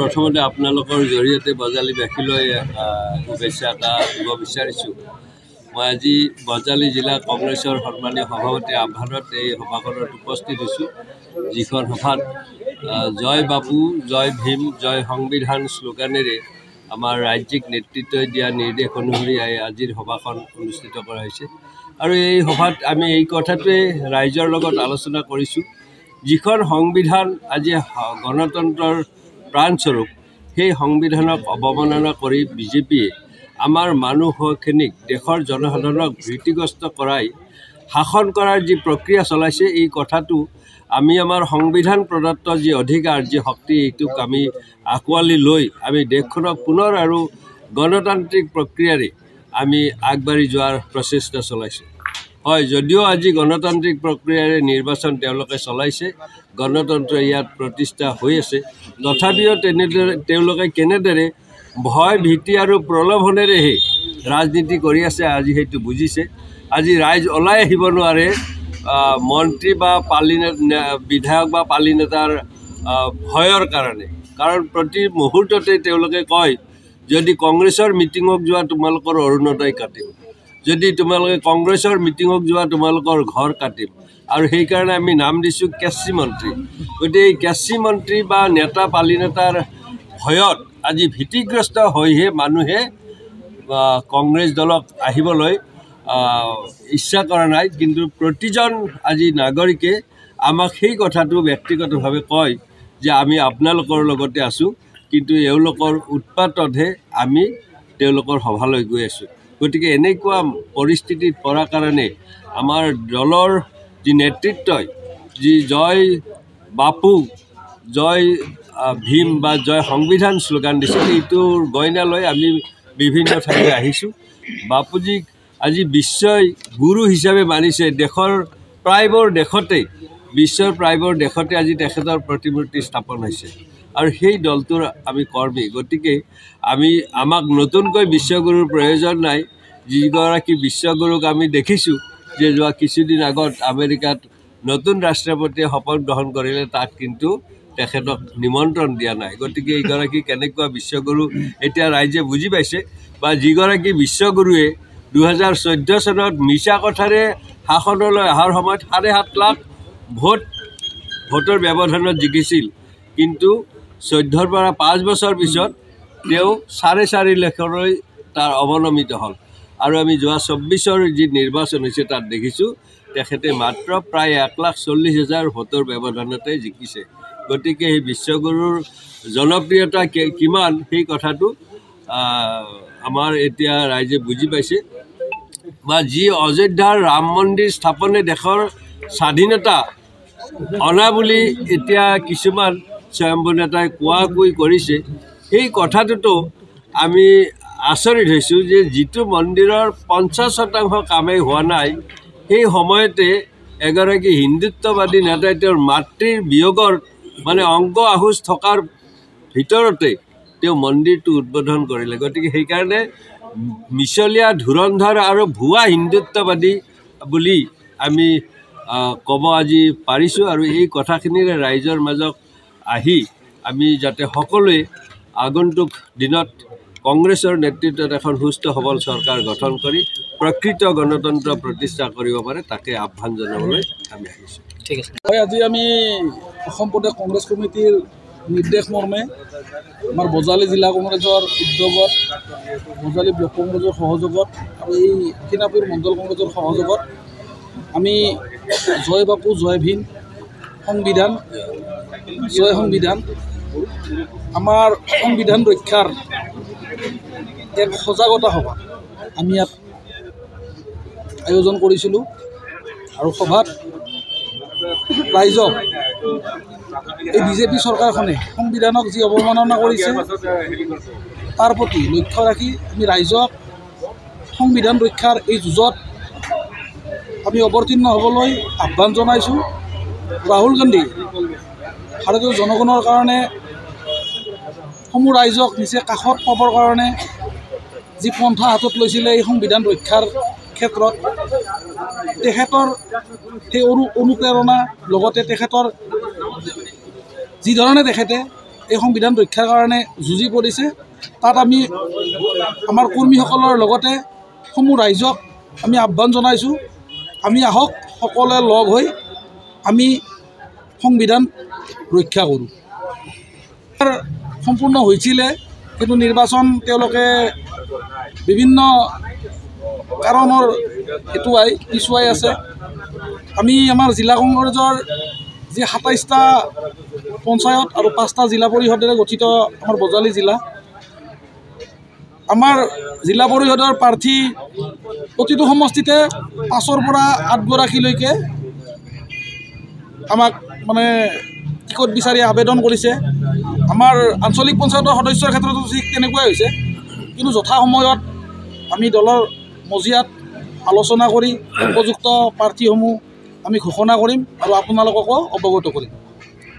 প্ৰথমতে আপোনালোকৰ জৰিয়তে বজালীবাসীলৈ শুভেচ্ছা এটা দিব বিচাৰিছোঁ। মই আজি বজালী জিলা কংগ্ৰেছৰ সন্মানীয় সভাপতি আহ্বানত এই সভাখনত উপস্থিত হৈছোঁ, যিখন সভাত জয় বাপু, জয় ভীম, জয় সংবিধান শ্লোগানেৰে আমাৰ ৰাজ্যিক নেতৃত্বই দিয়া নিৰ্দেশ অনুসৰি আজিৰ সভাখন অনুষ্ঠিত কৰা হৈছে। আৰু এই সভাত আমি এই কথাটোৱে ৰাইজৰ লগত আলোচনা কৰিছোঁ, যিখন সংবিধান আজি গণতন্ত্ৰৰ প্ৰাণস্বৰূপ, সেই সংবিধানক অৱমাননা কৰি বিজেপিয়ে আমাৰ মানুহখিনিক, দেশৰ জনসাধাৰণক ভীতিগ্ৰস্ত কৰাই শাসন কৰাৰ যি প্ৰক্ৰিয়া চলাইছে, এই কথাটো আমি আমাৰ সংবিধান প্ৰদত্ত যি অধিকাৰ, যি শক্তি, এইটোক আমি আঁকোৱালি লৈ আমি দেশখনক পুনৰ আৰু গণতান্ত্ৰিক প্ৰক্ৰিয়াৰে আমি আগবাঢ়ি যোৱাৰ প্ৰচেষ্টা চলাইছোঁ। হয়, যদিও আজি গণতান্ত্ৰিক প্ৰক্ৰিয়াৰে নিৰ্বাচন তেওঁলোকে চলাইছে, গণতন্ত্ৰ ইয়াত প্ৰতিষ্ঠা হৈ আছে, তথাপিও তেওঁলোকে কেনেদৰে ভয়, ভীতি আৰু প্ৰলোভনেৰেহে ৰাজনীতি কৰি আছে, আজি সেইটো বুজিছে। আজি ৰাইজ ওলাই আহিব নোৱাৰে মন্ত্ৰী বা বিধায়ক বা পালি নেতাৰ ভয়ৰ কাৰণে। কাৰণ প্ৰতি মুহূৰ্ততে তেওঁলোকে কয়, যদি কংগ্ৰেছৰ মিটিঙত যোৱা তোমালোকৰ অৰুণোদয় কাটিম, যদি তোমালোকে কংগ্ৰেছৰ মিটিঙত যোৱা তোমালোকৰ ঘৰ কাটিম। আৰু সেইকাৰণে আমি নাম দিছোঁ কেচি মন্ত্ৰী। গতিকে এই কেচি মন্ত্ৰী বা নেতা পালি নেতাৰ ভয়ত আজি ভীতিগ্ৰস্ত হৈহে মানুহে কংগ্ৰেছ দলক আহিবলৈ ইচ্ছা কৰা নাই। কিন্তু প্ৰতিজন আজি নাগৰিকে আমাক সেই কথাটো ব্যক্তিগতভাৱে কয় যে আমি আপোনালোকৰ লগতে আছোঁ, কিন্তু এওঁলোকৰ উৎপাততহে আমি তেওঁলোকৰ সভালৈ গৈ আছোঁ। গতিকে এনেকুৱা পৰিস্থিতিত পৰাৰ কাৰণে আমাৰ দলৰ যি নেতৃত্বই যি জয় বাপু, জয় ভীম বা জয় সংবিধান শ্লোগান দিছিল, এইটোৰ গইনা লৈ আমি বিভিন্ন ঠাইলৈ আহিছোঁ। বাপুজীক আজি বিশ্বই গুৰু হিচাপে মানিছে। দেশৰ প্ৰায়বোৰ দেশতে, বিশ্বৰ প্ৰায়বোৰ দেশতে আজি তেখেতৰ প্ৰতিমূৰ্তি স্থাপন হৈছে আৰু সেই দলটোৰ আমি কৰ্মী। গতিকে আমাক নতুনকৈ বিশ্বগুৰুৰ প্ৰয়োজন নাই। যিগৰাকী বিশ্বগুৰুক আমি দেখিছোঁ যে যোৱা কিছুদিন আগত আমেৰিকাত নতুন ৰাষ্ট্ৰপতিয়ে শপত গ্ৰহণ কৰিলে, তাত কিন্তু তেখেতক নিমন্ত্ৰণ দিয়া নাই। গতিকে এইগৰাকী কেনেকুৱা বিশ্বগুৰু এতিয়া ৰাইজে বুজি পাইছে। বা যিগৰাকী বিশ্বগুৰুৱে 2014 চনত মিছা কথাৰে শাসনলৈ অহাৰ সময়ত 7.5 লাখ ভোটৰ ব্যৱধানত জিকিছিল, কিন্তু 14ৰ পৰা 5 বছৰ পিছত তেওঁ 4.5 লাখলৈ তাৰ অৱনমিত হ'ল। আৰু আমি যোৱা 24ৰ যি নিৰ্বাচন হৈছে তাত দেখিছোঁ তেখেতে মাত্ৰ প্ৰায় 1,40,000 ভোটৰ ব্যৱধানতে জিকিছে। গতিকে সেই বিশ্বগুৰুৰ জনপ্ৰিয়তা কিমান, সেই কথাটো আমাৰ এতিয়া ৰাইজে বুজি পাইছে। বা যি অযোধ্যাৰ ৰাম মন্দিৰ স্থাপনে দেশৰ স্বাধীনতা অনা বুলি এতিয়া কিছুমান স্বয়ম্ভু নেতাই কোৱাকৈ কৰিছে, সেই কথাটোতো আমি আচৰিত হৈছোঁ যে যিটো মন্দিৰৰ 50% কামেই হোৱা নাই, সেই সময়তে এগৰাকী হিন্দুত্ববাদী নেতাই তেওঁৰ মাতৃৰ বিয়োগৰ অংগ আহোজ থকাৰ ভিতৰতে তেওঁ মন্দিৰটো উদ্বোধন কৰিলে। গতিকে সেইকাৰণে মিছলীয়া, ধুৰন্ধৰ আৰু ভুৱা হিন্দুত্ববাদী বুলি আমি ক'ব আজি পাৰিছোঁ। আৰু এই কথাখিনিৰে ৰাইজৰ মাজত আহি আমি যাতে সকলোৱে আগন্তুক দিনত কংগ্ৰেছৰ নেতৃত্বত এখন সুস্থ সবল চৰকাৰ গঠন কৰি প্ৰকৃত গণতন্ত্ৰ প্ৰতিষ্ঠা কৰিব পাৰে, তাকে আহ্বান জনাবলৈ আমি আহিছোঁ। ঠিক আছে। আজি আমি অসম প্ৰদেশ কংগ্ৰেছ কমিটিৰ নিৰ্দেশ মৰ্মে আমাৰ বজালী জিলা কংগ্ৰেছৰ উদ্যোগত, বজালী ব্লক কংগ্ৰেছৰ সহযোগত আৰু এই কিনাপুৰ মণ্ডল কংগ্ৰেছৰ সহযোগত আমি জয় বাপু, জয় ভীম, সংবিধান, জয় সংবিধান, আমাৰ সংবিধান ৰক্ষাৰ এক সজাগতা সভা আমি ইয়াত আয়োজন কৰিছিলোঁ। আৰু সভাত ৰাইজক এই বিজেপি চৰকাৰখনে সংবিধানক যি অৱমাননা কৰিছে তাৰ প্ৰতি লক্ষ্য ৰাখি আমি ৰাইজক সংবিধান ৰক্ষাৰ এই যুঁজত আমি অৱতীৰ্ণ হ'বলৈ আহ্বান জনাইছোঁ। ৰাহুল গান্ধী ভাৰতীয় জনগণৰ কাৰণে, সমূহ ৰাইজক নিচে কাষত পাবৰ কাৰণে যি পন্থা হাতত লৈছিলে এই সংবিধান ৰক্ষাৰ ক্ষেত্ৰত, তেখেতৰ সেই অনুপ্ৰেৰণা লগতে তেখেতৰ যি ধৰণে তেখেতে এই সংবিধান ৰক্ষাৰ কাৰণে যুঁজি পৰিছে। তাত আমি আমাৰ কৰ্মীসকলৰ লগতে সমূহ ৰাইজক আমি আহ্বান জনাইছোঁ, আমি আহক সকলোৱে লগ হৈ আমি সংবিধান ৰক্ষা কৰোঁ। সম্পূৰ্ণ হৈছিলে, কিন্তু নিৰ্বাচন তেওঁলোকে বিভিন্ন কাৰণৰ হেতুৱাই পিছুৱাই আছে। আমি আমাৰ জিলা কংগ্ৰেছৰ যি ২৭টা পঞ্চায়ত আৰু 5টা জিলা পৰিষদেৰে গঠিত আমাৰ বজালী জিলা, আমাৰ জিলা পৰিষদৰ প্ৰাৰ্থী প্ৰতিটো সমষ্টিতে 5ৰ পৰা 8 গৰাকীলৈকে আমাক মানে টিকট বিচাৰি আবেদন কৰিছে। আমাৰ আঞ্চলিক পঞ্চায়তৰ সদস্যৰ ক্ষেত্ৰতো ঠিক তেনেকুৱাই হৈছে, কিন্তু যথা সময়ত আমি দলৰ মজিয়াত আলোচনা কৰি উপযুক্ত প্ৰাৰ্থীসমূহ আমি ঘোষণা কৰিম আৰু আপোনালোককো অৱগত কৰিম।